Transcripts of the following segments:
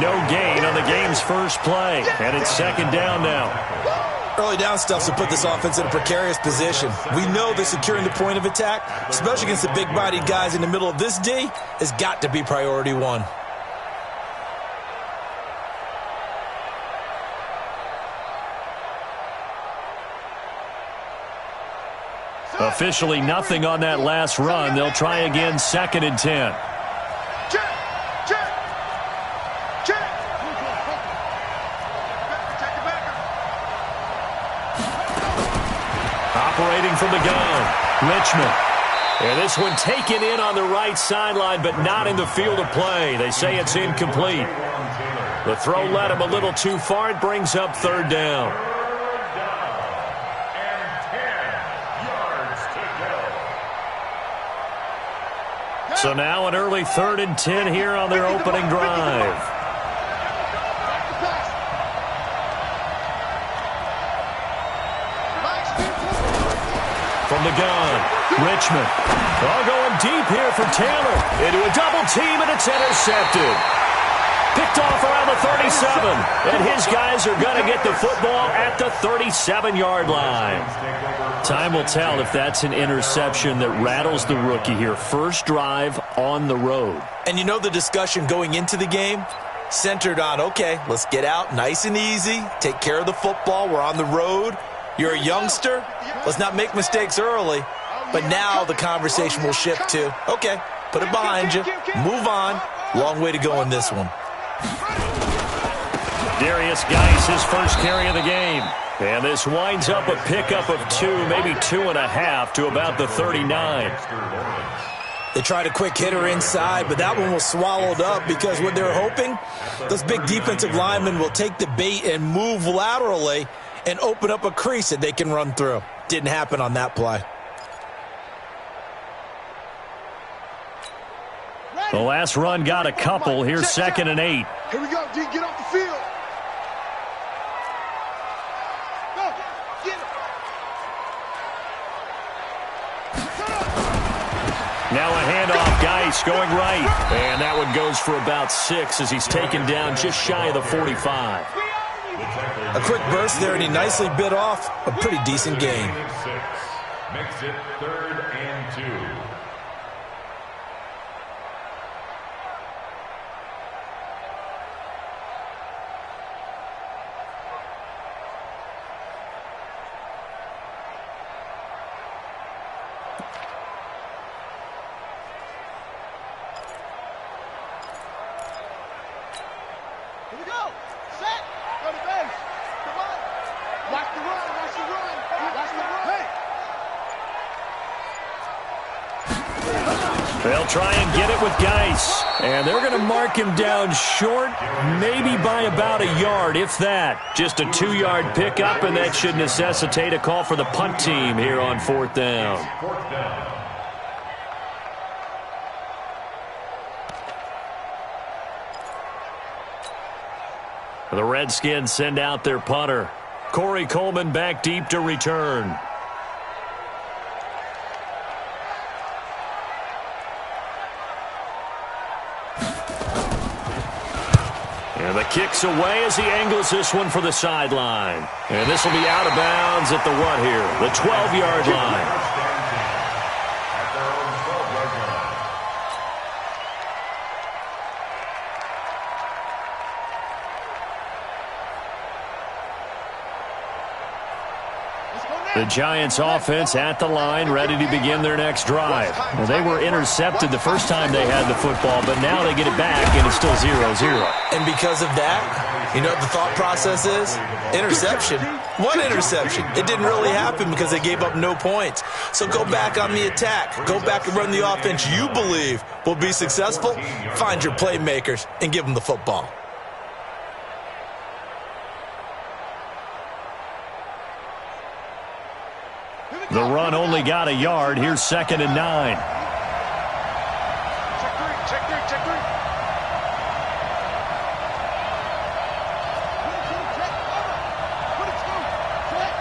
no gain on the game's first play. And it's second down now. Early down stuff to put this offense in a precarious position. We know that securing the point of attack, especially against the big-bodied guys in the middle of this D, has got to be priority one. Officially nothing on that last run. They'll try again, second and 10. Operating from the gun, Richmond. And this one taken in on the right sideline, but not in the field of play. They say it's incomplete. The throw led him a little too far. It brings up third down. So now an early 3rd and 10 here on their opening drive. From the gun, Richmond. All going deep here for Taylor. Into a double team, and it's intercepted. Picked off around the 37. And his guys are going to get the football at the 37-yard line. Time will tell if that's an interception that rattles the rookie here. First drive on the road. And you know the discussion going into the game? Centered on, okay, let's get out nice and easy. Take care of the football. We're on the road. You're a youngster. Let's not make mistakes early. But now the conversation will shift to, okay, put it behind you. Move on. Long way to go in this one. Darius Geis, his first carry of the game. And this winds up a pickup of 2, maybe 2.5 to about the 39. They tried a quick hitter inside, but that one was swallowed up because what they're hoping, those big defensive linemen will take the bait and move laterally and open up a crease that they can run through. Didn't happen on that play. The last run got a couple. Here's 2nd and 8. Here we go, D. Get off the field. Go. Get it. Now a handoff. Geis going right. And that one goes for about 6 as he's taken down just shy of the 45. A quick burst there, and he nicely bit off a pretty decent gain. Makes it 3rd and 2. Here we go. Set. Go to base. Come on. Watch the run. Watch the run. Watch the run. Hey. They'll try and get it with Geis. And they're going to mark him down short, maybe by about a yard, if that. Just a 2-yard pickup, and that should necessitate a call for the punt team here on 4th down. 4th down. The Redskins send out their punter. Corey Coleman back deep to return. And the kick's away as he angles this one for the sideline. And this will be out of bounds at the what here? The 12-yard line. The Giants offense at the line, ready to begin their next drive. Well, they were intercepted the first time they had the football, but now they get it back, and it's still 0-0. And because of that, you know what the thought process is? Interception. One interception. It didn't really happen because they gave up no points. So go back on the attack. Go back and run the offense you believe will be successful. Find your playmakers and give them the football. The run only got a yard. Here's 2nd and 9. Check three. Check three. Check three. Put it through. Check.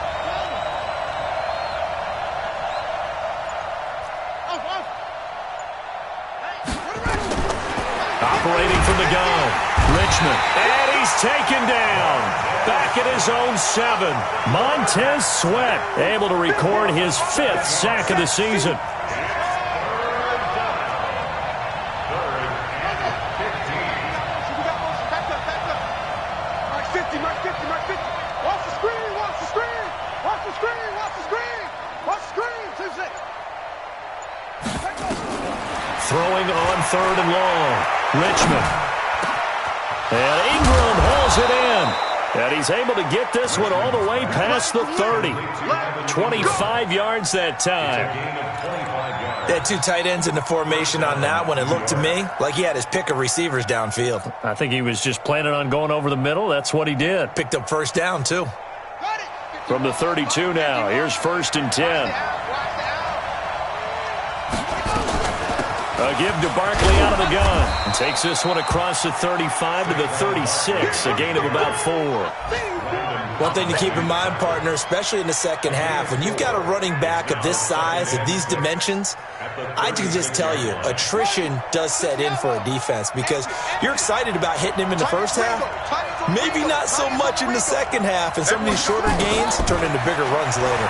Off. Operating from the gun. Richmond. And he's taken down. Back at his own 7. Montez Sweat able to record his 5th sack of the season. Throwing on 3rd and long. Richmond. And Ingram hauls it in. And he's able to get this one all the way past the 30. 25 yards that time. They had 2 tight ends in the formation on that one. It looked to me like he had his pick of receivers downfield. I think he was just planning on going over the middle. That's what he did. Picked up first down, too. From the 32 now. Here's 1st and 10. A give to Barkley out of the gun. And takes this one across the 35 to the 36. A gain of about 4. One thing to keep in mind, partner, especially in the second half, when you've got a running back of this size, of these dimensions, I can just tell you, attrition does set in for a defense because you're excited about hitting him in the first half. Maybe not so much in the second half, and some of these shorter gains turn into bigger runs later.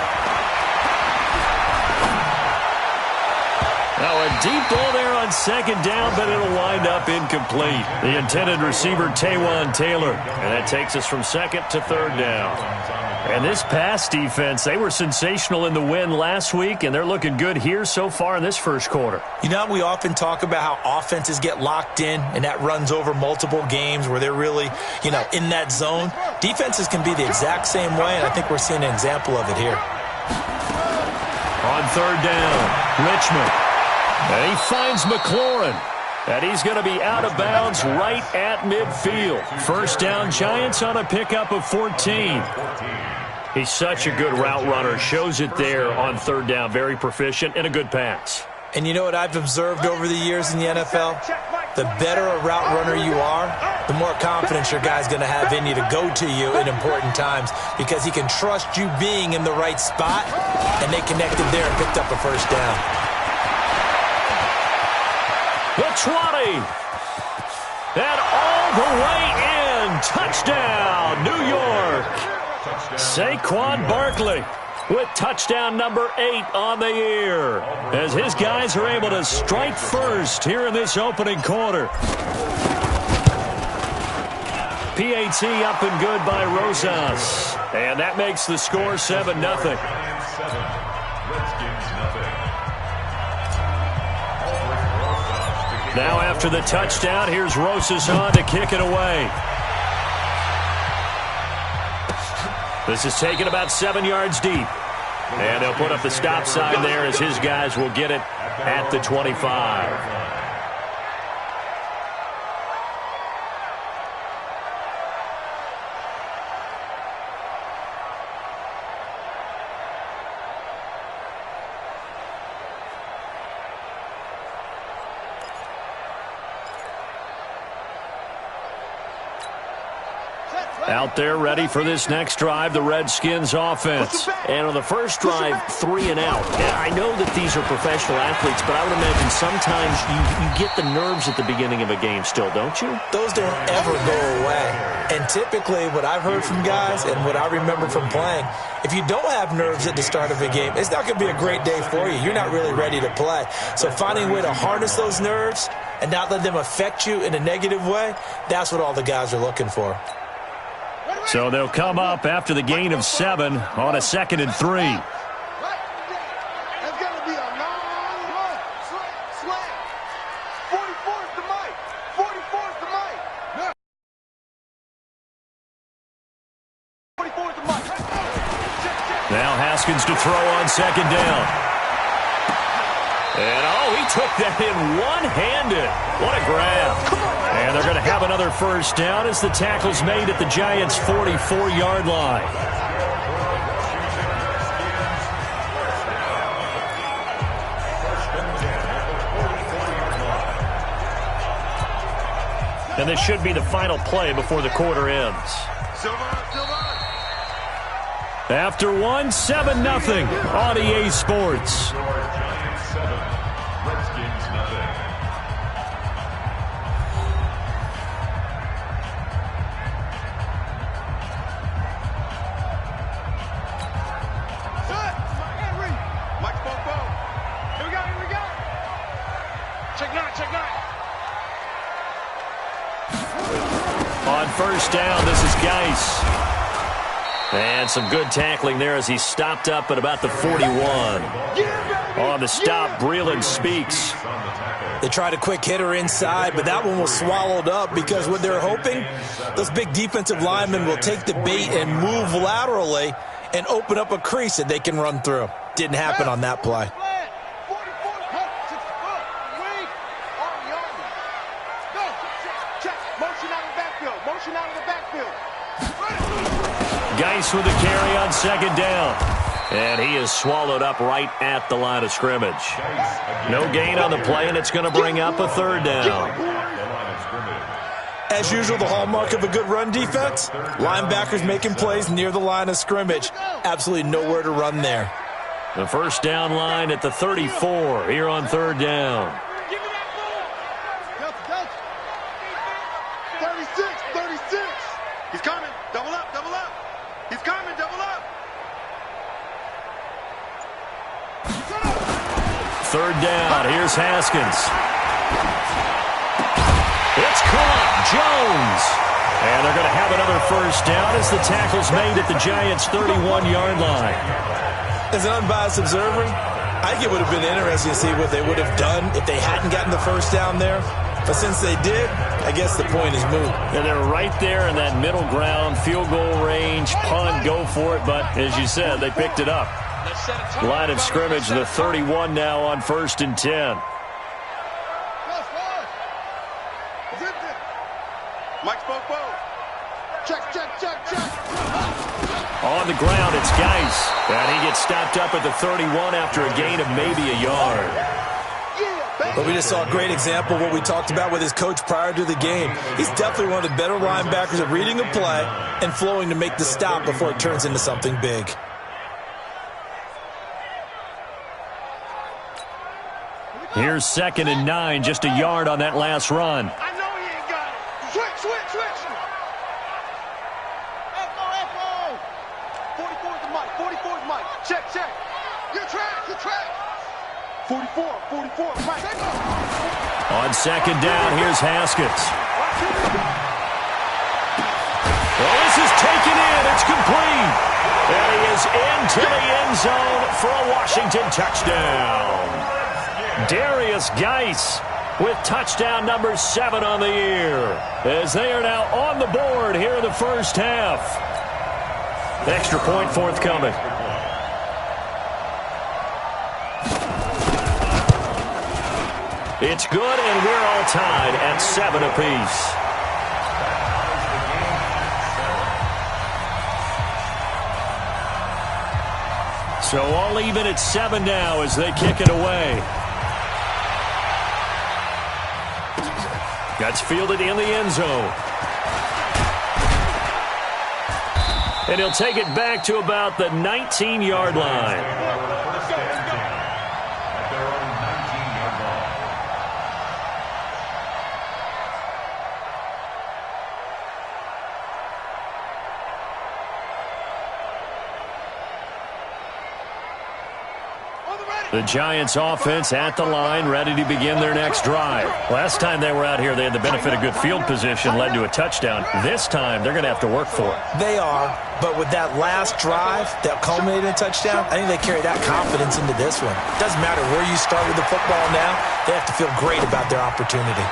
Now a deep ball there on 2nd down, but it'll wind up incomplete. The intended receiver, Taywan Taylor. And that takes us from 2nd to 3rd down. And this pass defense, they were sensational in the win last week, and they're looking good here so far in this first quarter. You know, we often talk about how offenses get locked in, and that runs over multiple games where they're really, in that zone. Defenses can be the exact same way, and I think we're seeing an example of it here. On 3rd down, Richmond. And he finds McLaurin. And he's going to be out of bounds right at midfield. First down, Giants on a pickup of 14. He's such a good route runner. Shows it there on 3rd down. Very proficient and a good pass. And you know what I've observed over the years in the NFL? The better a route runner you are, the more confidence your guy's going to have in you to go to you in important times because he can trust you being in the right spot, and they connected there and picked up a first down. The 20. And all the way in. Touchdown, New York. Saquon Barkley with touchdown number 8 on the year as his guys are able to strike first here in this opening quarter. PAT up and good by Rosas. And that makes the score 7-0. Now after the touchdown, here's Rosas on to kick it away. This is taken about 7 yards deep. And they'll put up the stop sign there as his guys will get it at the 25. Out there ready for this next drive, the Redskins offense. And on the first drive, 3 and out. And I know that these are professional athletes, but I would imagine sometimes you get the nerves at the beginning of a game still, don't you? Those don't ever go away. And typically what I've heard from guys and what I remember from playing, if you don't have nerves at the start of a game, it's not going to be a great day for you. You're not really ready to play. So finding a way to harness those nerves and not let them affect you in a negative way, that's what all the guys are looking for. So they'll come up after the gain of 7 on a 2nd and 3. It's going to be a long run. Slant. 44 is the mic. 44 is the mic. 44 is the mic. Now Haskins to throw on 2nd down. And, he took that in one-handed. What a grab. And they're going to have another first down as the tackle's made at the Giants' 44-yard line. And this should be the final play before the quarter ends. After 1, 7-0 on EA Sports. On first down, this is Geis. And some good tackling there as he stopped up at about the 41. On the stop, Breeland Speaks. They tried a quick hitter inside, but that one was swallowed up because what they're hoping, those big defensive linemen will take the bait and move laterally and open up a crease that they can run through. Didn't happen on that play. Geis with the carry on second down. And he is swallowed up right at the line of scrimmage. No gain on the play, and it's going to bring up a third down. As usual, the hallmark of a good run defense, linebackers making plays near the line of scrimmage. Absolutely nowhere to run there. The first down line at the 34 here on third down. 36. He's coming. Double up. He's coming. Double up. Third down. Here's Haskins. It's caught. Jones. And they're going to have another first down as the tackle's made at the Giants' 31-yard line. As an unbiased observer, I think it would have been interesting to see what they would have done if they hadn't gotten the first down there. But since they did, I guess the point is moot. And they're right there in that middle ground, field goal range, punt, go for it. But as you said, they picked it up. Line of scrimmage, the 31 now on 1st and 10. Mike spoke. Check. On the ground, it's Geis. And he gets stopped up at the 31 after a gain of maybe a yard. But we just saw a great example of what we talked about with his coach prior to the game. He's definitely one of the better linebackers at reading a play and flowing to make the stop before it turns into something big. Here's 2nd and 9, just a yard on that last run. I know he ain't got it. Switch. Echo. 44 is Mike. Check. Your track. 44. Mike. On second down, here's Haskins. Well, this is taken in. It's complete. And he is into the end zone for a Washington touchdown. Darius Geis with touchdown number 7 on the year, as they are now on the board here in the first half. Extra point forthcoming. It's good, and we're all tied at 7 apiece. So all even at 7 now as they kick it away. That's fielded in the end zone. And he'll take it back to about the 19-yard line. The Giants offense at the line, ready to begin their next drive. Last time they were out here, they had the benefit of good field position, led to a touchdown. This time, they're going to have to work for it. They are, but with that last drive that culminated in a touchdown, I think they carry that confidence into this one. Doesn't matter where you start with the football now, they have to feel great about their opportunity.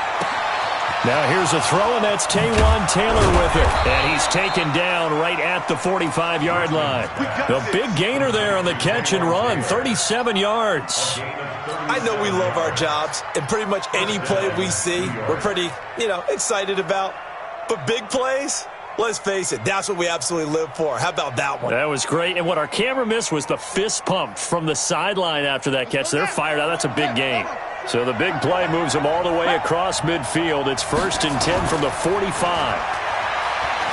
Now here's a throw, and that's Taywan Taylor with it. And he's taken down right at the 45-yard line. The big gainer there on the catch and run, 37 yards. I know we love our jobs, and pretty much any play we see, we're pretty, excited about. But big plays, let's face it, that's what we absolutely live for. How about that one? That was great. And what our camera missed was the fist pump from the sideline after that catch. They're fired out. That's a big gain. So the big play moves them all the way across midfield. It's 1st and 10 from the 45.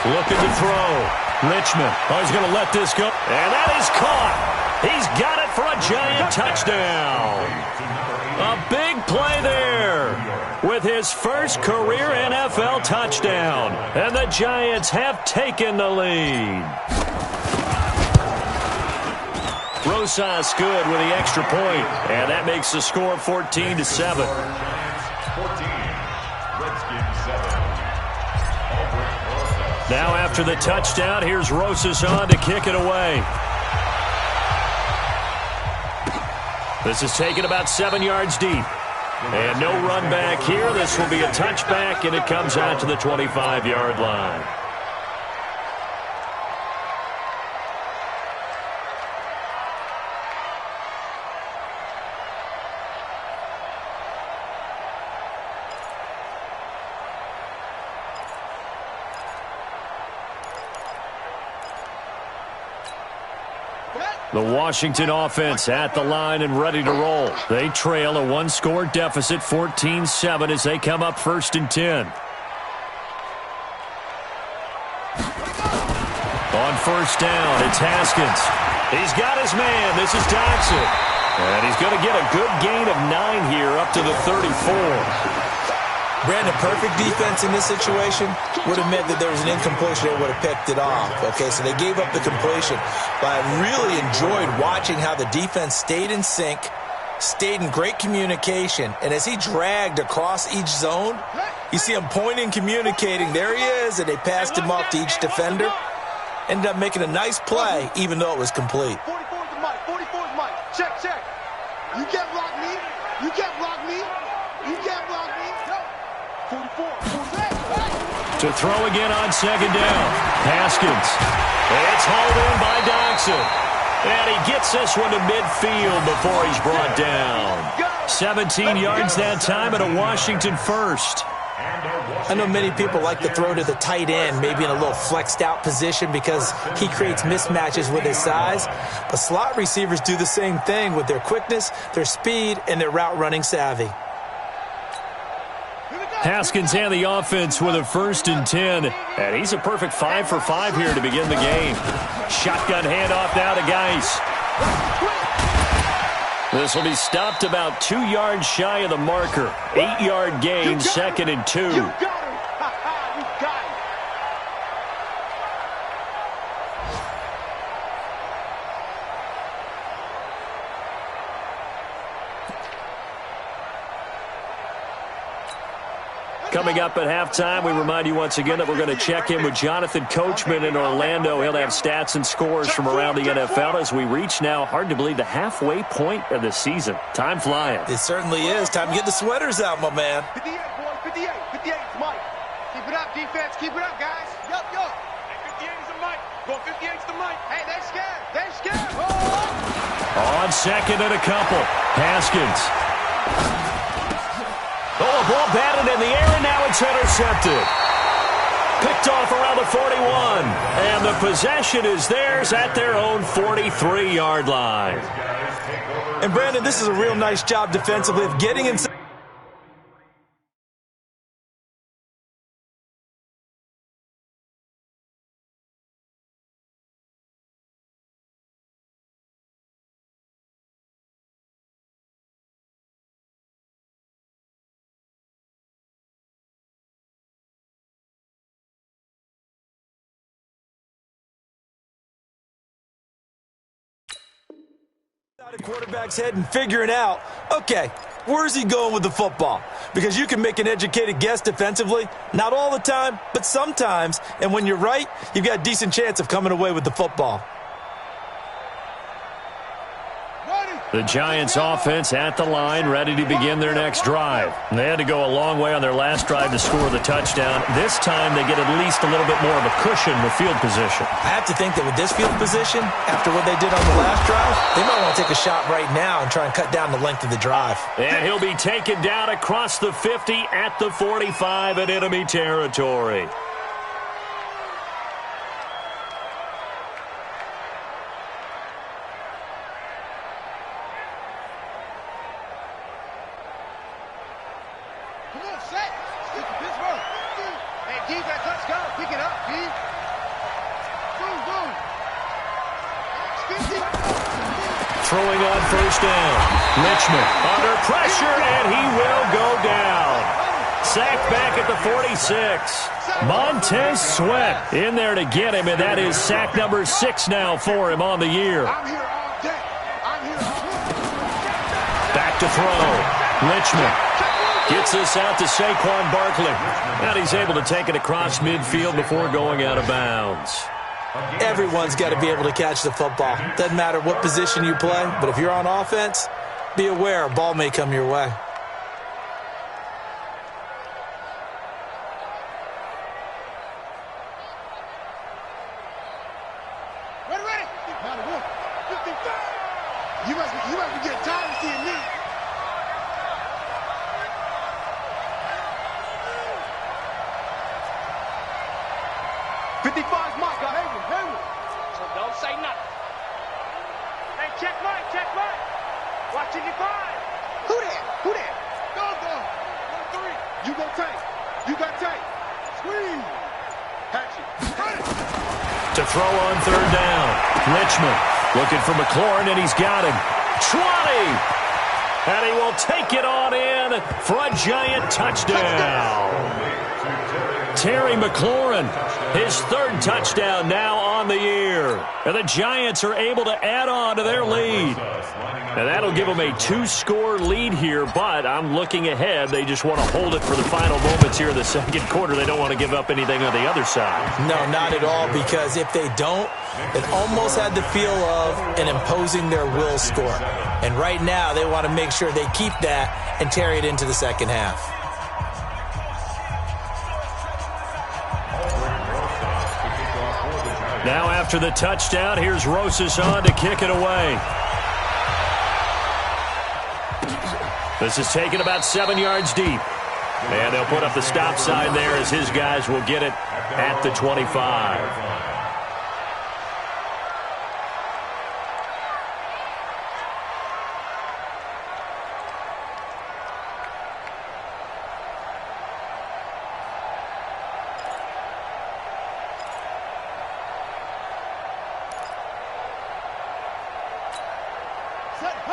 Looking to throw. Richmond. Oh, he's going to let this go. And that is caught. He's got it for a Giant touchdown. A big play there with his first career NFL touchdown. And the Giants have taken the lead. Rosas good with the extra point, and that makes the score 14-7. Redskins 14, Redskins 7. Now after the touchdown, here's Rosas on to kick it away. This is taken about 7 yards deep. And no run back here. This will be a touchback, and it comes out to the 25-yard line. The Washington offense at the line and ready to roll. They trail a one-score deficit, 14-7, as they come up 1st and 10. On 1st down, it's Haskins. He's got his man. This is Dodson. And he's going to get a good gain of 9 here up to the 34. Brandon, perfect defense in this situation would have meant that there was an incompletion. They would have picked it off. Okay, so they gave up the completion. But I really enjoyed watching how the defense stayed in sync, stayed in great communication, and as he dragged across each zone, you see him pointing, communicating. There he is, and they passed him off to each defender. Ended up making a nice play, even though it was complete. 44's the mic. 44's mic. Check, check. You can't block me. You can't block me. You can't block me. No. 44. To throw again on 2nd down. Haskins. It's hauled in by Dodson. And he gets this one to midfield before he's brought down. 17 yards that time and a Washington first. I know many people like to throw to the tight end, maybe in a little flexed out position because he creates mismatches with his size. But slot receivers do the same thing with their quickness, their speed, and their route running savvy. Haskins and the offense with a 1st and 10. And he's a perfect 5 for 5 here to begin the game. Shotgun handoff now to Geis. This will be stopped about 2 yards shy of the marker. 8-yard gain, 2nd and 2. You got him. You got him. Coming up at halftime, we remind you once again that we're going to check in with Jonathan Coachman in Orlando. He'll have stats and scores from around the NFL as we reach now, hard to believe, the halfway point of the season. Time flying. It certainly is. Time to get the sweaters out, my man. 58, boy. 58. 58 is Mike. Keep it up, defense. Keep it up, guys. Yup, yup. Hey, 58 is the Mike. Go 58 is the Mike. Hey, they're scared. They're scared. Oh. On 2nd and a couple. Haskins. Oh, a ball batted in the air, and now it's intercepted. Picked off around the 41. And the possession is theirs at their own 43-yard line. And, Brandon, this is a real nice job defensively of getting inside. A quarterback's head and figuring out, okay, where's he going with the football? Because you can make an educated guess defensively, not all the time, but sometimes. And when you're right, you've got a decent chance of coming away with the football. The Giants offense at the line, ready to begin their next drive. They had to go a long way on their last drive to score the touchdown. This time they get at least a little bit more of a cushion with field position. I have to think that with this field position, after what they did on the last drive, they might want to take a shot right now and try and cut down the length of the drive. And he'll be taken down across the 50 at the 45 in enemy territory. Throwing on 1st down. Richmond under pressure, and he will go down. Sacked back at the 46. Montez Sweat in there to get him, and that is sack number 6 now for him on the year. Back to throw. Richmond Gets this out to Saquon Barkley. And he's able to take it across midfield before going out of bounds. Everyone's got to be able to catch the football. Doesn't matter what position you play, but if you're on offense, be aware a ball may come your way. Ready. You must be getting tired of seeing me. So don't say nothing. Hey, check Mike. Watching your five. Who that? Go. 1-3. You got tape. Squeeze. Hatchet. To throw on third down. Richmond looking for McLaurin, and he's got him. 20. And he will take it on in for a giant touchdown. Terry McLaurin, his third touchdown now on the year. And the Giants are able to add on to their lead. And that'll give them a 2-score lead here, but I'm looking ahead. They just want to hold it for the final moments here in the second quarter. They don't want to give up anything on the other side. No, not at all, because if they don't, it almost had the feel of an imposing their will score. And right now, they want to make sure they keep that and carry it into the second half. Now after the touchdown, here's Rosas on to kick it away. This is taken about 7 yards deep. And they'll put up the stop sign there as his guys will get it at the 25.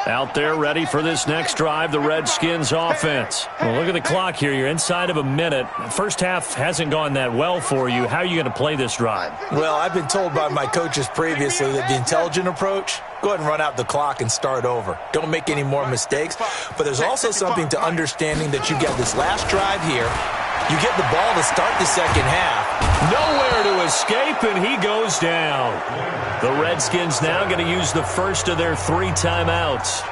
Out there ready for this next drive, the Redskins offense. Well, look at the clock here. You're inside of a minute. First half hasn't gone that well for you. How are you going to play this drive? Well, I've been told by my coaches previously that the intelligent approach, go ahead and run out the clock and start over. Don't make any more mistakes. But there's also something to understanding that you get this last drive here. You get the ball to start the second half. Nowhere to escape, and he goes down. The Redskins now going to use the first of their 3 timeouts,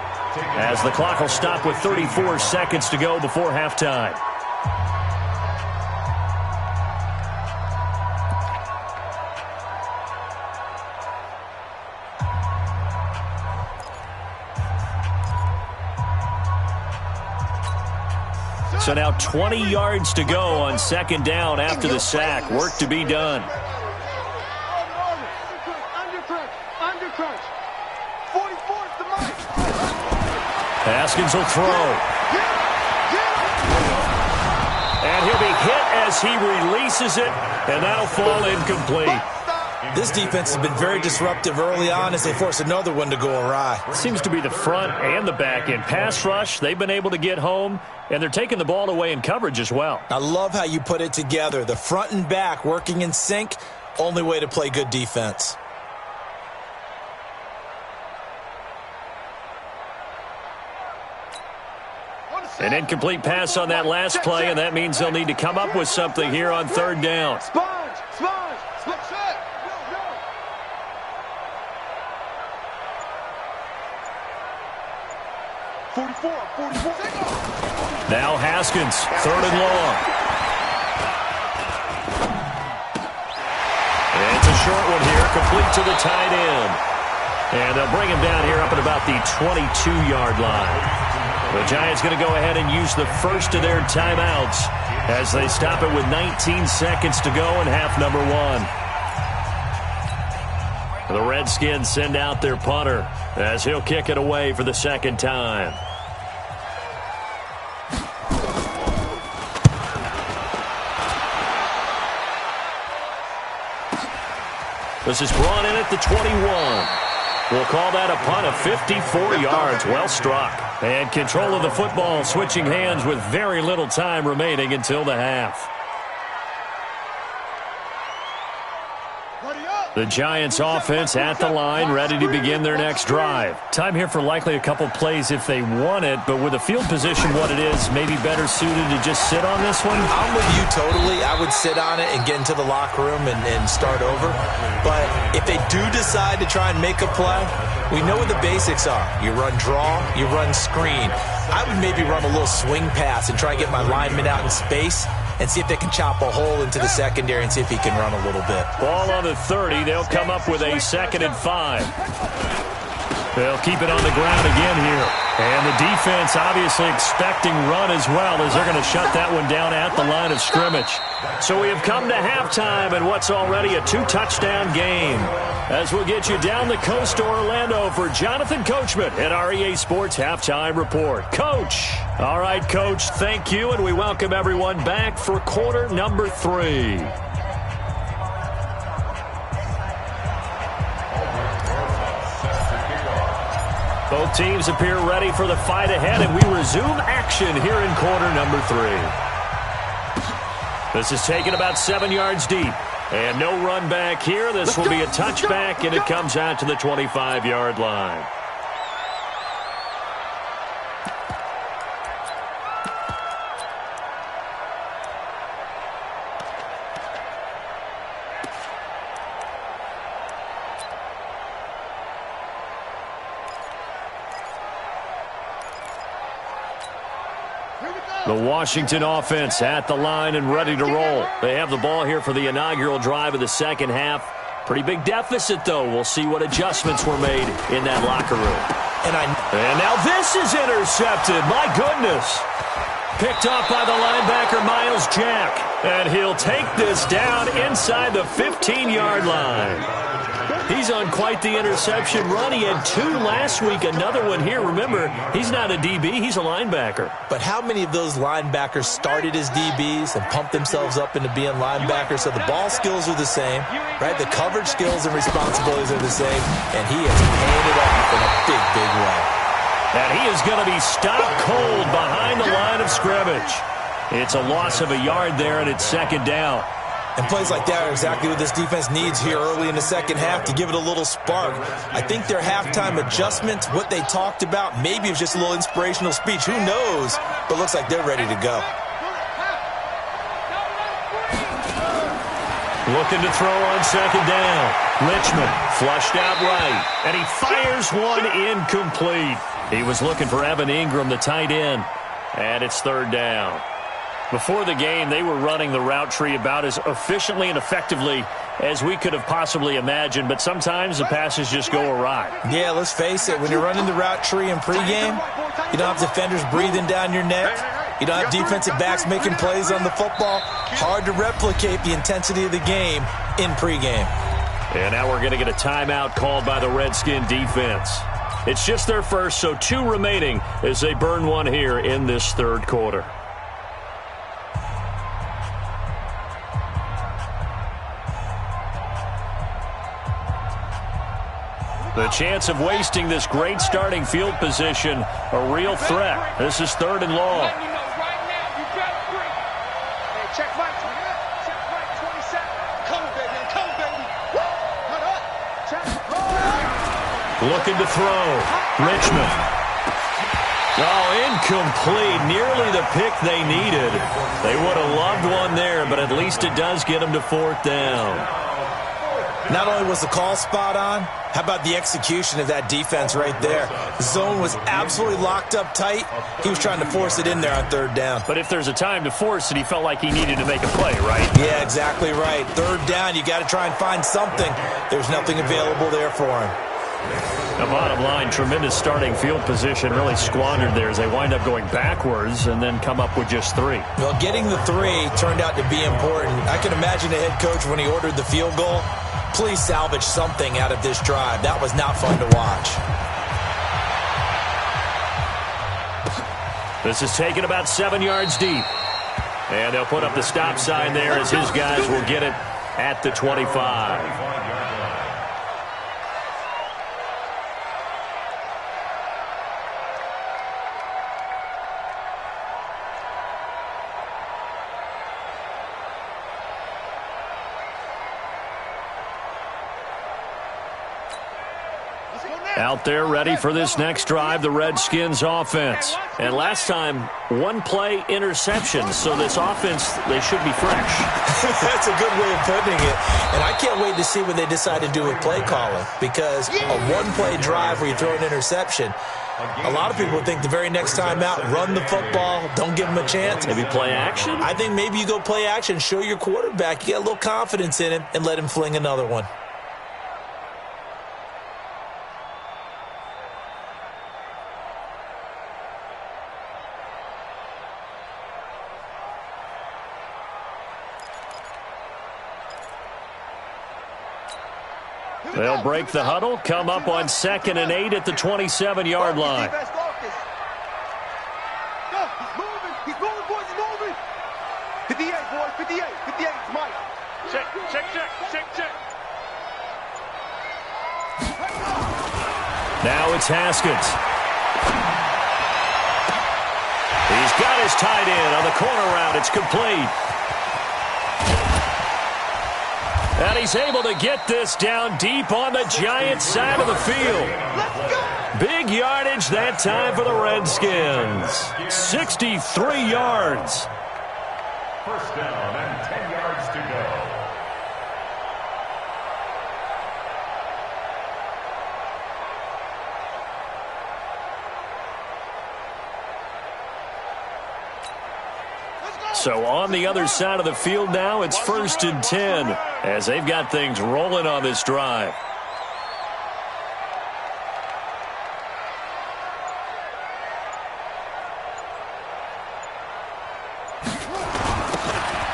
as the clock will stop with 34 seconds to go before halftime. So now 20 yards to go on second down after the sack. Work to be done. Undercrunch. 44's the mic. Haskins will throw. And he'll be hit as he releases it, and that'll fall incomplete. This defense has been very disruptive early on as they force another one to go awry. It seems to be the front and the back end. Pass rush, they've been able to get home, and they're taking the ball away in coverage as well. I love how you put it together. The front and back working in sync, only way to play good defense. An incomplete pass on that last play, and that means they'll need to come up with something here on third down. Sponge. 44. Now Haskins, third and long. And it's a short one here, complete to the tight end. And they'll bring him down here up at about the 22-yard line. The Giants going to go ahead and use the first of their timeouts as they stop it with 19 seconds to go in half number 1. The Redskins send out their punter as he'll kick it away for the second time. This is brought in at the 21. We'll call that a punt of 54 yards. Well struck. And control of the football switching hands with very little time remaining until the half. The Giants offense at the line, ready to begin their next drive. Time here for likely a couple plays if they want it, but with the field position what it is, maybe better suited to just sit on this one? I'm with you totally. I would sit on it and get into the locker room and start over. But if they do decide to try and make a play, we know what the basics are. You run draw, you run screen. I would maybe run a little swing pass and try and get my lineman out in space and see if they can chop a hole into the secondary and see if he can run a little bit. Ball on the 30. They'll come up with a 2nd and 5. They'll keep it on the ground again here. And the defense obviously expecting run as well as they're going to shut that one down at the line of scrimmage. So we have come to halftime in what's already a 2-touchdown game. As we'll get you down the coast to Orlando for Jonathan Coachman at our EA Sports Halftime Report. Coach. All right, Coach, thank you, and we welcome everyone back for quarter number 3. Both teams appear ready for the fight ahead, and we resume action here in quarter number 3. This is taken about 7 yards deep. And no run back here. This will be a touchback, and it comes out to the 25-yard line. The Washington offense at the line and ready to roll. They have the ball here for the inaugural drive of the second half. Pretty big deficit, though. We'll see what adjustments were made in that locker room. And now this is intercepted. My goodness. Picked off by the linebacker, Miles Jack. And he'll take this down inside the 15-yard line. He's on quite the interception run. He had 2 last week, another one here. Remember, he's not a DB, he's a linebacker. But how many of those linebackers started as DBs and pumped themselves up into being linebackers? So the ball skills are the same, right? The coverage skills and responsibilities are the same, and he is paying it off in a big, big way. And he is going to be stopped cold behind the line of scrimmage. It's a loss of a yard there, and it's 2nd down. And plays like that are exactly what this defense needs here early in the second half to give it a little spark. I think their halftime adjustment, what they talked about, maybe it was just a little inspirational speech. Who knows? But looks like they're ready to go. Looking to throw on 2nd down. Richmond flushed out right. And he fires one incomplete. He was looking for Evan Ingram, the tight end. And it's 3rd down. Before the game, they were running the route tree about as efficiently and effectively as we could have possibly imagined, but sometimes the passes just go awry. Yeah, let's face it. When you're running the route tree in pregame, you don't have defenders breathing down your neck. You don't have defensive backs making plays on the football. Hard to replicate the intensity of the game in pregame. And now we're going to get a timeout called by the Redskin defense. It's just their first, so 2 remaining as they burn one here in this 3rd quarter. The chance of wasting this great starting field position, a real threat. This is 3rd and long. Check right, 27. Come, baby, come, baby. Cut up. Check. Looking to throw. Richmond. Oh, incomplete. Nearly the pick they needed. They would have loved one there, but at least it does get them to 4th down. Not only was the call spot on, how about the execution of that defense right there? The zone was absolutely locked up tight. He was trying to force it in there on 3rd down. But if there's a time to force it, he felt like he needed to make a play, right? Yeah, exactly right. 3rd down, you got to try and find something. There's nothing available there for him. The bottom line, tremendous starting field position, really squandered there as they wind up going backwards and then come up with just 3. Well, getting the 3 turned out to be important. I can imagine the head coach when he ordered the field goal. Please salvage something out of this drive. That was not fun to watch. This is taken about 7 yards deep. And they'll put up the stop sign there as his guys will get it at the 25. Out there ready for this next drive, the Redskins offense. And last time, one-play interception, so this offense, they should be fresh. That's a good way of putting it. And I can't wait to see what they decide to do with play calling, because a one-play drive where you throw an interception, a lot of people think the very next time out, run the football, don't give them a chance. Maybe play action? I think maybe you go play action, show your quarterback, you get a little confidence in him, and let him fling another one. They'll break the huddle, come up on 2nd and 8 at the 27-yard line. He's moving. He's moving, boys. He's moving. 58, boys. 58. 58. It's Mike. Check. Now it's Haskins. He's got his tight end on the corner route. It's complete. And he's able to get this down deep on the Giants' side of the field. Big yardage that time for the Redskins. 63 yards. First down and 10 yards to go. So on the other side of the field now, it's 1st and 10 as they've got things rolling on this drive.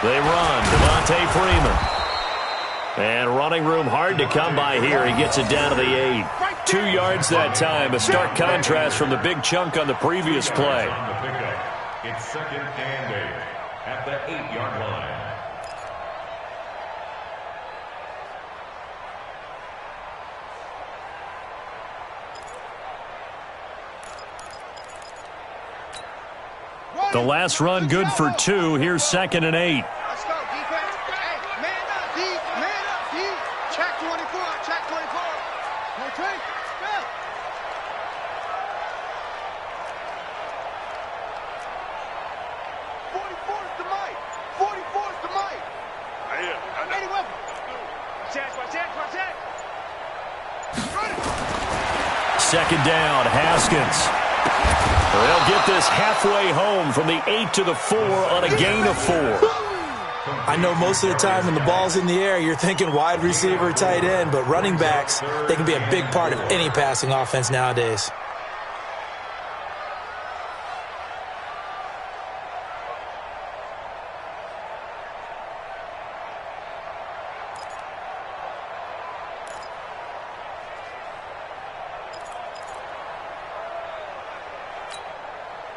They run. Devontae Freeman. And running room hard to come by here. He gets it down to the 8. 2 yards that time. A stark contrast from the big chunk on the previous play. It's 2nd and 8 at the 8-yard line. The last run good for 2. Here's 2nd and 8. Let's go, defense. Hey, man up, D. Man up, D. Check 24. Check 24. Okay, go. 44's the Mike. 44's the Mike. Any weapon. Check. Run it. 2nd down, Haskins. They'll get this halfway home from the 8 to the 4 on a gain of 4. I know most of the time when the ball's in the air, you're thinking wide receiver, tight end, but running backs, they can be a big part of any passing offense nowadays.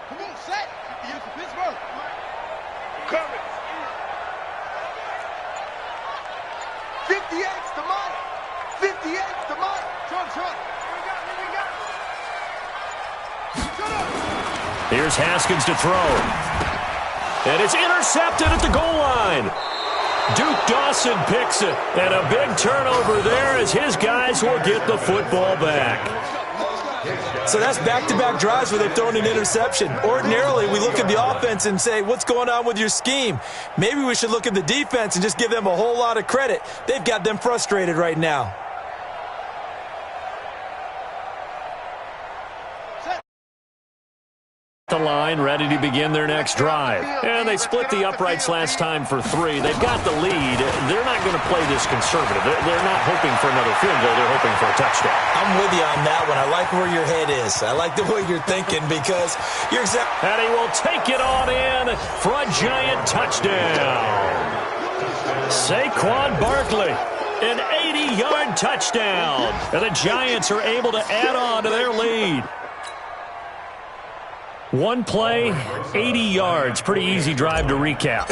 Come on, set. Use the Pittsburgh. Coming. 58's the Mike. 58's the Mike. Trump. Here we go. Shut up. Here's Haskins to throw. And it's intercepted at the goal line. Duke Dawson picks it. And a big turnover there as his guys will get the football back. So that's back-to-back drives where they've thrown an interception. Ordinarily, we look at the offense and say, what's going on with your scheme? Maybe we should look at the defense and just give them a whole lot of credit. They've got them frustrated right now. The line ready to begin their next drive. And they split the uprights last time for 3. They've got the lead. They're not going to play this conservative. They're not hoping for another field goal. They're hoping for a touchdown. I'm with you on that one. I like where your head is. I like the way you're thinking because you're exactly. And he will take it on in for a giant touchdown. Saquon Barkley, an 80-yard touchdown. And the Giants are able to add on to their lead. One play, 80 yards. Pretty easy drive to recap.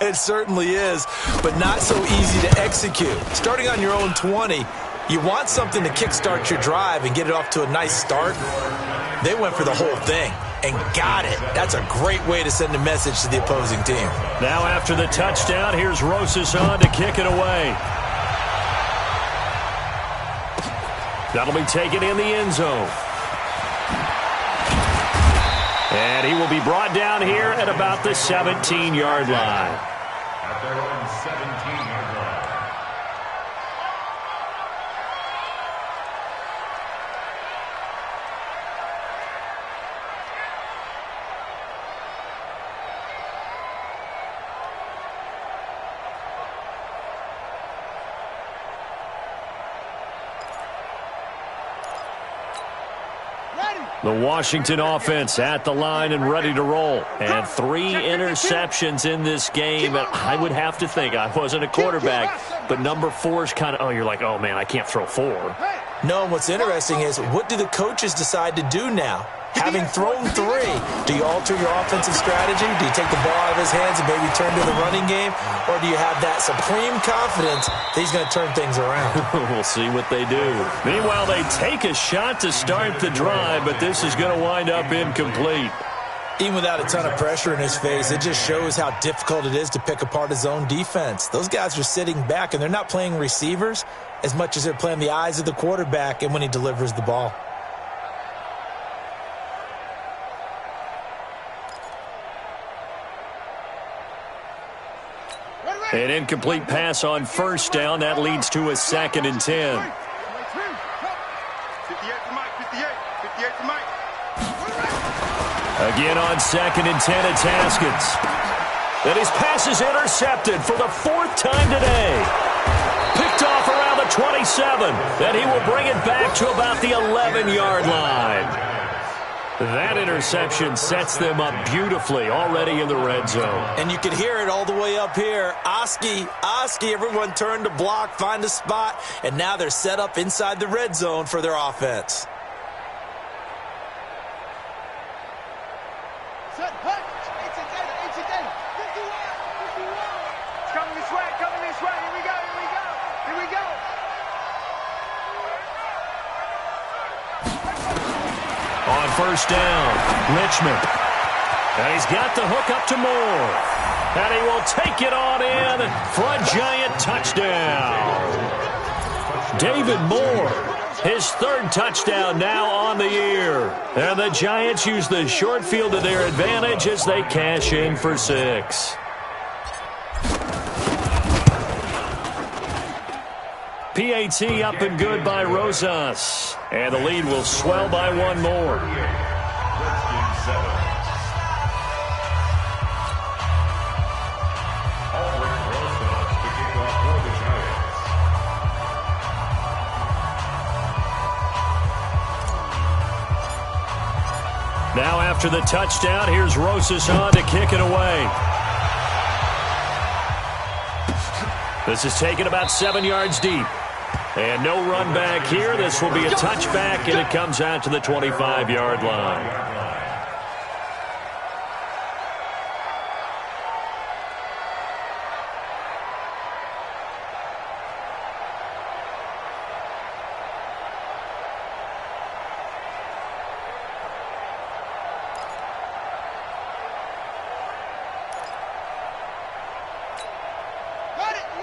It certainly is, but not so easy to execute. Starting on your own 20, you want something to kickstart your drive and get it off to a nice start. They went for the whole thing and got it. That's a great way to send a message to the opposing team. Now after the touchdown, here's Rosas on to kick it away. That'll be taken in the end zone. And he will be brought down here at about the 17-yard line. At their own 17-yard line. The Washington offense at the line and ready to roll. And 3 interceptions in this game. And I would have to think, I wasn't a quarterback, but number 4 is kind of, oh, you're like, oh, man, I can't throw 4. No, and what's interesting is, what do the coaches decide to do now? Having thrown 3, do you alter your offensive strategy? Do you take the ball out of his hands and maybe turn to the running game? Or do you have that supreme confidence that he's going to turn things around? We'll see what they do. Meanwhile, they take a shot to start the drive, but this is going to wind up incomplete. Even without a ton of pressure in his face, it just shows how difficult it is to pick apart his own defense. Those guys are sitting back, and they're not playing receivers as much as they're playing the eyes of the quarterback and when he delivers the ball. An incomplete pass on first down. That leads to a 2nd and 10. 58 to Mike, 58 to Mike. Again on 2nd and 10, it's Haskins. And his pass is intercepted for the 4th time today. Picked off around the 27. Then he will bring it back to about the 11-yard line. That interception sets them up beautifully already in the red zone. And you can hear it all the way up here. Oski, everyone turned to block, find a spot, and now they're set up inside the red zone for their offense. It's coming this way, Here we go. On first down, Richmond. And he's got the hook up to Moore. And he will take it on in for a giant touchdown. David Moore, his 3rd touchdown now on the year. And the Giants use the short field to their advantage as they cash in for 6. PAT up and good by Rosas. And the lead will swell by 1 more. Redskins 7. Albert Rosas to kick off for the Giants. Now after the touchdown, here's Rosas on to kick it away. This is taken about 7 yards deep. And no run back here. This will be a touchback, and it comes out to the 25-yard line.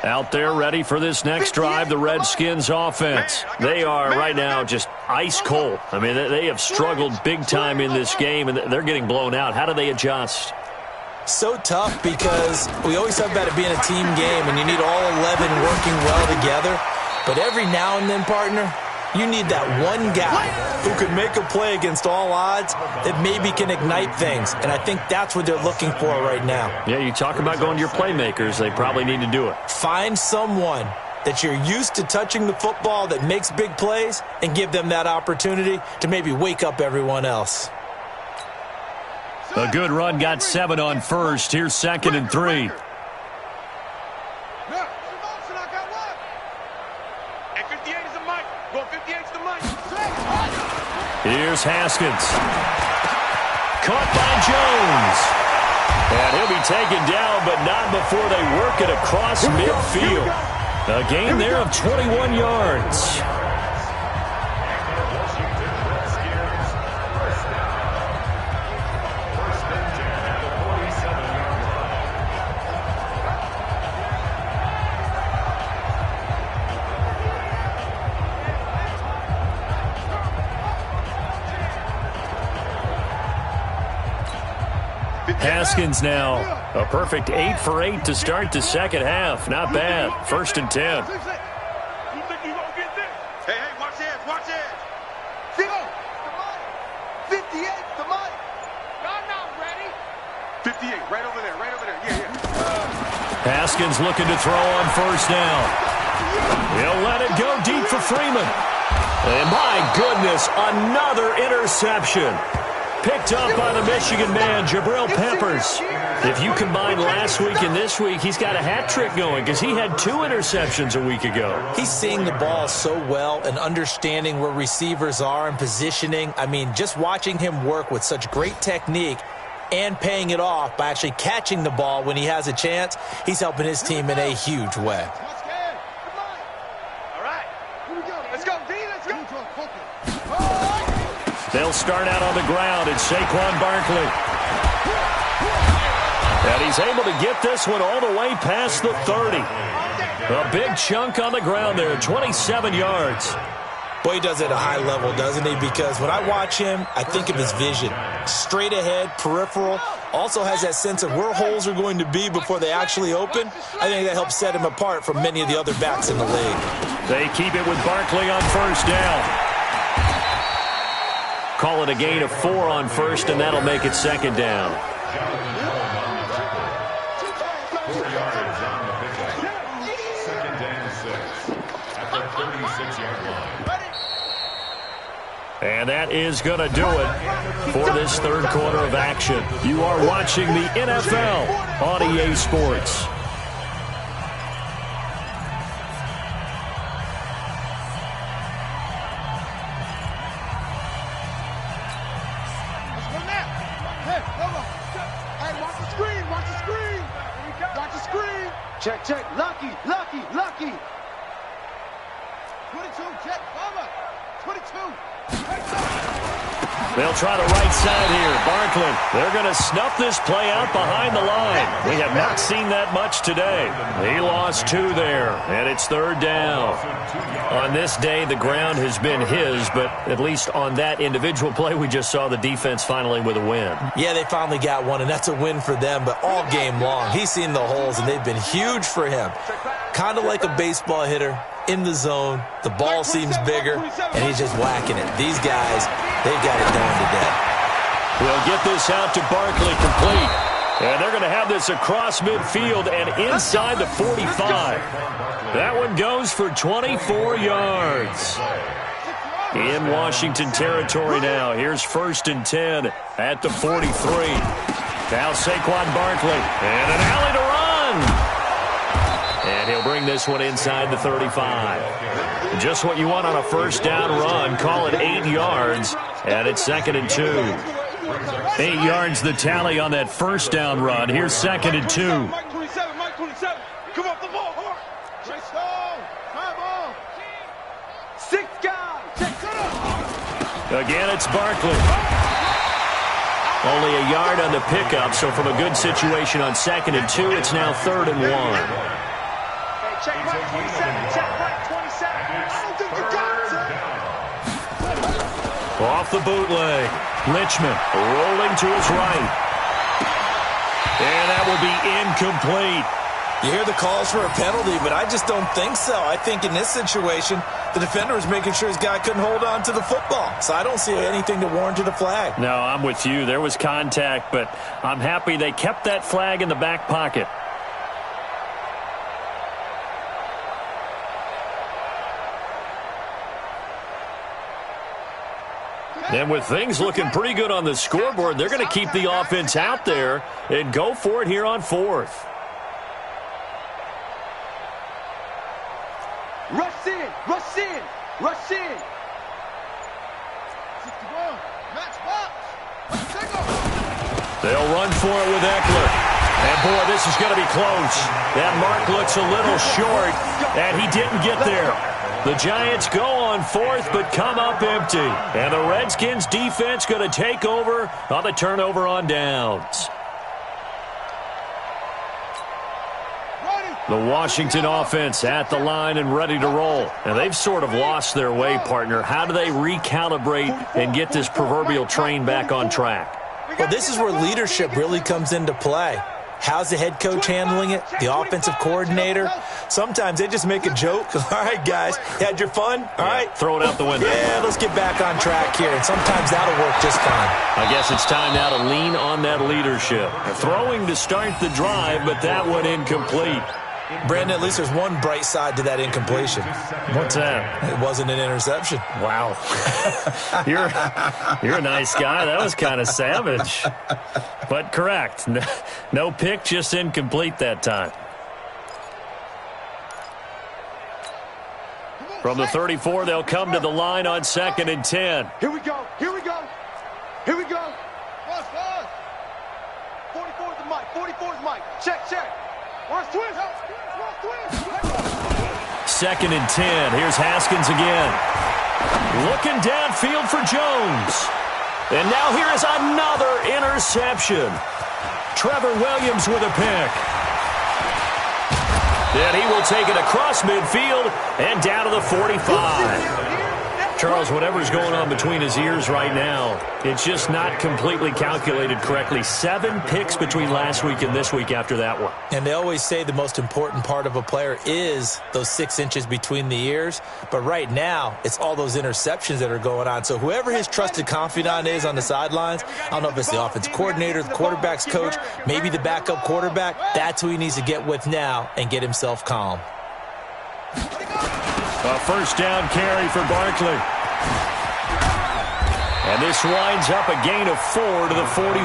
Out there ready for this next drive, the Redskins offense. They are right now just ice cold. I mean, they have struggled big time in this game, and they're getting blown out. How do they adjust? So tough because we always talk about it being a team game, and you need all 11 working well together. But every now and then, partner, you need that one guy who can make a play against all odds that maybe can ignite things. And I think that's what they're looking for right now. Yeah, you talk about going to your playmakers. They probably need to do it. Find someone that you're used to touching the football that makes big plays and give them that opportunity to maybe wake up everyone else. A good run got 7 on first. Here's 2nd and 3. Here's Haskins. Caught by Jones. And he'll be taken down, but not before they work it across midfield. A gain there of 21 yards. Haskins now. A perfect 8 for 8 to start the second half. Not bad. 1st and 10. You think you gonna get this? Hey, watch this, watch this. 58, the money. Y'all not ready. 58, right over there, yeah. Haskins looking to throw on 1st down. He'll let it go deep for Freeman. And my goodness, another interception. Picked up by the Michigan man, Jabril Peppers. If you combine last week and this week, he's got a hat trick going because he had 2 interceptions a week ago. He's seeing the ball so well and understanding where receivers are and positioning. I mean, just watching him work with such great technique and paying it off by actually catching the ball when he has a chance, he's helping his team in a huge way. They'll start out on the ground. It's Saquon Barkley. And he's able to get this one all the way past the 30. A big chunk on the ground there, 27 yards. Boy, he does it at a high level, doesn't he? Because when I watch him, I think of his vision. Straight ahead, peripheral. Also has that sense of where holes are going to be before they actually open. I think that helps set him apart from many of the other backs in the league. They keep it with Barkley on 1st down. Call it a gain of 4 on 1st, and that'll make it 2nd down. 4 yards on the pickup. 2nd and 6 at the 36-yard line. And that is going to do it for this 3rd quarter of action. You are watching the NFL on EA Sports. Check. Lucky. 22, check, Bubba. 22. They'll try the right side here. Barkley, they're going to snuff this play out behind the line. We have not seen that much today. He lost 2 there, and it's 3rd down. On this day, the ground has been his, but at least on that individual play, we just saw the defense finally with a win. Yeah, they finally got one, and that's a win for them, but all game long, he's seen the holes, and they've been huge for him. Kind of like a baseball hitter in the zone. The ball seems bigger, and he's just whacking it. These guys, they've got it done today. We'll get this out to Barkley complete. And they're going to have this across midfield and inside the 45. That one goes for 24 yards. In Washington territory now. Here's 1st and 10 at the 43. Now Saquon Barkley. And an alley to run. And he'll bring this one inside the 35. Just what you want on a 1st down run. Call it 8 yards. And it's 2nd and 2. 8 yards the tally on that 1st down run. Here's 2nd and 2. Mike 27. Come off the ball hard. 6 guys. Again, it's Barkley. Only a yard on the pickup, so from a good situation on 2nd and 2, it's now 3rd and 1. Check right 27. Check right 27. I don't think you got it. Off the bootleg. Richmond rolling to his right. And that will be incomplete. You hear the calls for a penalty, but I just don't think so. I think in this situation, the defender was making sure his guy couldn't hold on to the football. So I don't see anything to warrant a flag. No, I'm with you. There was contact, but I'm happy they kept that flag in the back pocket. And with things looking pretty good on the scoreboard, they're going to keep the offense out there and go for it here on 4th. Rush in. They'll run for it with Eckler. And, boy, this is going to be close. That mark looks a little short, and he didn't get there. The Giants go on 4th, but come up empty. And the Redskins defense going to take over on the turnover on downs. The Washington offense at the line and ready to roll. And they've sort of lost their way, partner. How do they recalibrate and get this proverbial train back on track? Well, this is where leadership really comes into play. How's the head coach handling it? The offensive coordinator? Sometimes they just make a joke. All right, guys, you had your fun? All right. Throw it out the window. Yeah, let's get back on track here, and sometimes that'll work just fine. I guess it's time now to lean on that leadership. Throwing to start the drive, but that one incomplete. Brandon, at least there's one bright side to that incompletion. What's that? It wasn't an interception. Wow. You're a nice guy. That was kind of savage. But correct. No pick, just incomplete that time. From the 34, they'll come to the line on 2nd and 10. Here we go. Here we go. Here we go. Rush, rush. 44's the mic. 44's mic. Check, check. Rush, twist. Rush, twist. 2nd and 10. Here's Haskins again. Looking downfield for Jones. And now here is another interception. Trevor Williams with a pick. And he will take it across midfield and down to the 45. Charles, whatever's going on between his ears right now, it's just not completely calculated correctly. 7 picks between last week and this week after that one. And they always say the most important part of a player is those 6 inches between the ears. But right now, it's all those interceptions that are going on. So whoever his trusted confidant is on the sidelines, I don't know if it's the offensive coordinator, the quarterback's coach, maybe the backup quarterback, that's who he needs to get with now and get himself calm. A first down carry for Barkley. And this winds up a gain of 4 to the 41.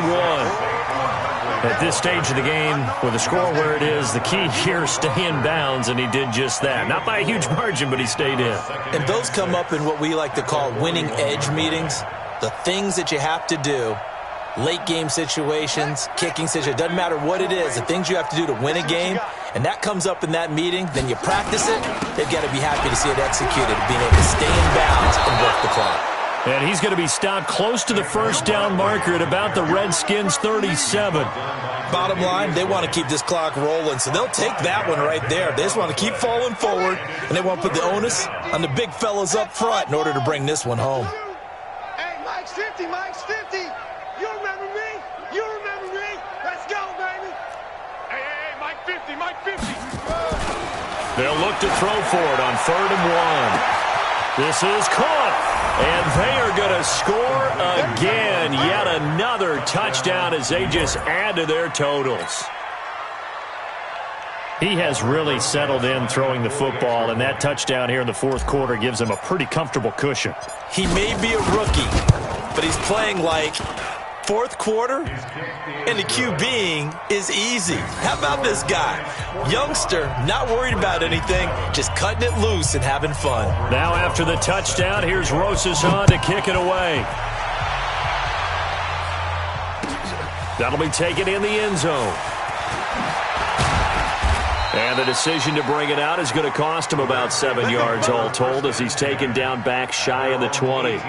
At this stage of the game, with the score where it is, the key here, stay in bounds, and he did just that. Not by a huge margin, but he stayed in. And those come up in what we like to call winning edge meetings. The things that you have to do, late game situations, kicking situations, doesn't matter what it is, the things you have to do to win a game, and that comes up in that meeting, then you practice it, they've got to be happy to see it executed, being able to stay in bounds and work the clock. And he's going to be stopped close to the first down marker at about the Redskins' 37. Bottom line, they want to keep this clock rolling, so they'll take that one right there. They just want to keep falling forward, and they want to put the onus on the big fellas up front in order to bring this one home. Hey, Mike's 50, Mike's 50. You remember me? You remember me? Let's go, baby. Hey, Mike 50, Mike 50. They'll look to throw for it on 3rd and 1. This is caught. And they are going to score again. Yet another touchdown as they just add to their totals. He has really settled in throwing the football, and that touchdown here in the 4th quarter gives him a pretty comfortable cushion. He may be a rookie, but he's playing like 4th quarter, and the QBing is easy. How about this guy? Youngster, not worried about anything, just cutting it loose and having fun. Now after the touchdown, here's Rosas to kick it away. That'll be taken in the end zone. And the decision to bring it out is going to cost him about 7 yards all told as he's taken down back shy of the 20.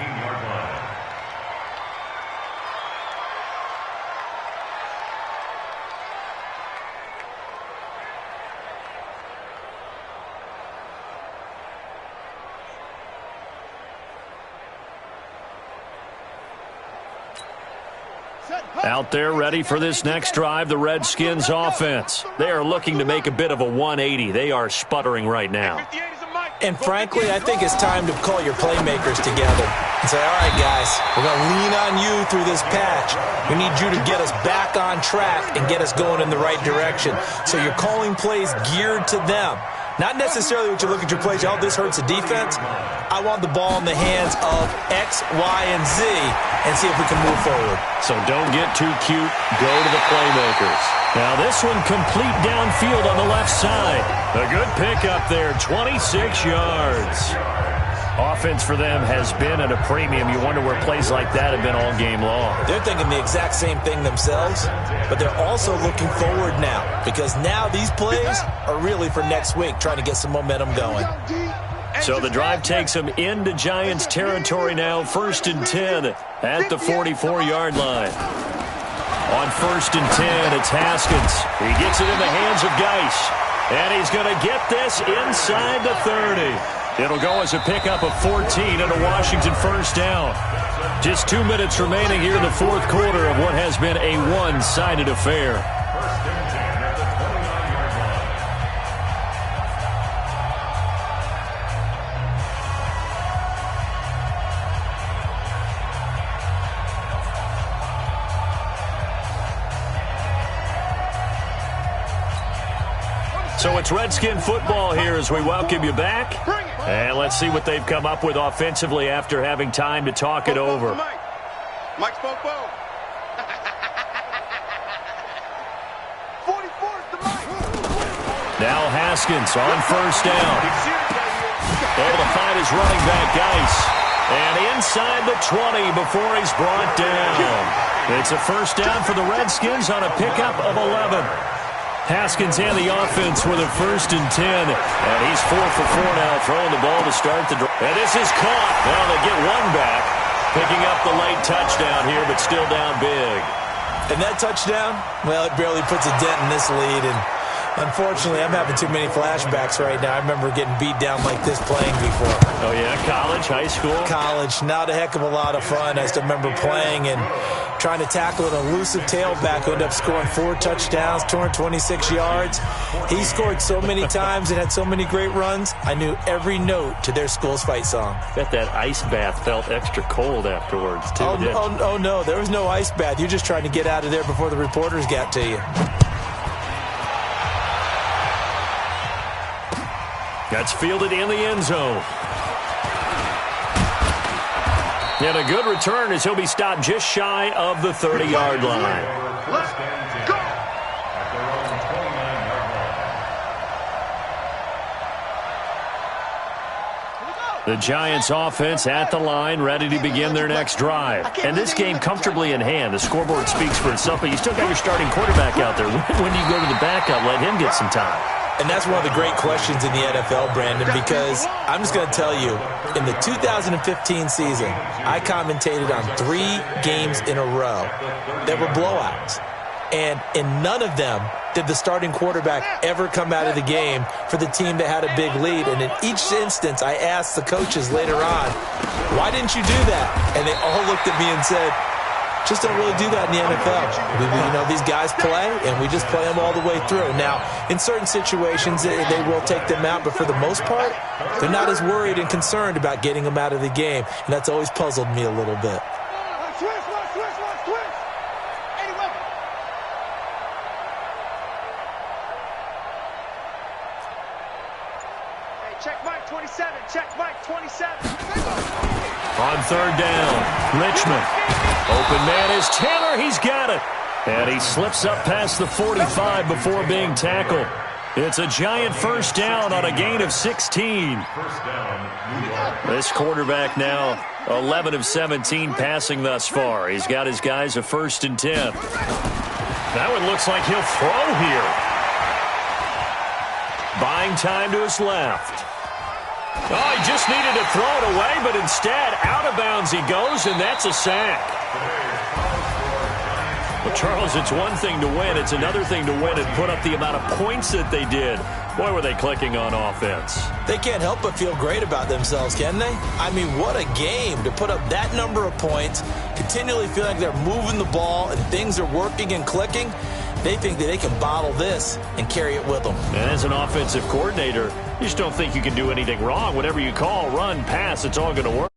Out there ready for this next drive, the Redskins offense. They are looking to make a bit of a 180. They are sputtering right now. And frankly, I think it's time to call your playmakers together and say, all right, guys, we're going to lean on you through this patch. We need you to get us back on track and get us going in the right direction. So you're calling plays geared to them. Not necessarily what you look at your plays, oh, this hurts the defense. I want the ball in the hands of X, Y, and Z and see if we can move forward. So don't get too cute. Go to the playmakers. Now this one complete downfield on the left side. A good pickup there, 26 yards. Offense for them has been at a premium. You wonder where plays like that have been all game long. They're thinking the exact same thing themselves, but they're also looking forward now because now these plays are really for next week, trying to get some momentum going. So the drive takes them into Giants territory now, 1st and 10 at the 44-yard line. On 1st and 10, it's Haskins. He gets it in the hands of Geis, and he's going to get this inside the 30. It'll go as a pickup of 14 and a Washington first down. Just 2 minutes remaining here in the fourth quarter of what has been a one-sided affair. First and 10 at the 29-yard line. So it's Redskin football here as we welcome you back. And let's see what they've come up with offensively after having time to talk it over. Mike spoke boom. 44's the mic. Now Haskins on first down. Able to find his running back, Geis. And inside the 20 before he's brought down. It's a first down for the Redskins on a pickup of 11. Haskins and the offense with a first and 10. And he's 4 for 4 now, throwing the ball to start the drive. And this is caught. Well, they get one back. Picking up the late touchdown here, but still down big. And that touchdown, well, it barely puts a dent in this lead. And unfortunately, I'm having too many flashbacks right now. I remember getting beat down like this playing before. Oh, yeah? College, high school? College, not a heck of a lot of fun. I still remember playing and trying to tackle an elusive tailback who ended up scoring 4 touchdowns, 226 yards. He scored so many times and had so many great runs, I knew every note to their school's fight song. Bet that ice bath felt extra cold afterwards, too. Oh, no, there was no ice bath. You're just trying to get out of there before the reporters got to you. That's fielded in the end zone. And a good return as he'll be stopped just shy of the 30-yard line. Let's go. At their own 29-yard line. The Giants offense at the line, ready to begin their next drive. And this game comfortably in hand. The scoreboard speaks for itself, but you still got your starting quarterback out there. When do you go to the backup, let him get some time? And that's one of the great questions in the NFL, Brandon, because I'm just going to tell you, in the 2015 season, I commentated on 3 games in a row that were blowouts. And in none of them did the starting quarterback ever come out of the game for the team that had a big lead. And in each instance, I asked the coaches later on, why didn't you do that? And they all looked at me and said, just don't really do that in the NFL. These guys play, and we just play them all the way through. Now, in certain situations, they will take them out, but for the most part, they're not as worried and concerned about getting them out of the game, and that's always puzzled me a little bit. Check Mike 27. Check Mike 27. On third down, Richmond. Open man is Taylor. He's got it. And he slips up past the 45 before being tackled. It's a Giant first down on a gain of 16. First down, New York. This quarterback now 11 of 17 passing thus far. He's got his guys a first and 10. That one looks like he'll throw here. Buying time to his left. Oh, he just needed to throw it away, but instead, out of bounds he goes, and that's a sack. Well, Charles, it's one thing to win. It's another thing to win and put up the amount of points that they did. Boy, were they clicking on offense. They can't help but feel great about themselves, can they? I mean, what a game to put up that number of points, continually feel like they're moving the ball and things are working and clicking. They think that they can bottle this and carry it with them. And as an offensive coordinator, you just don't think you can do anything wrong. Whatever you call, run, pass, it's all going to work.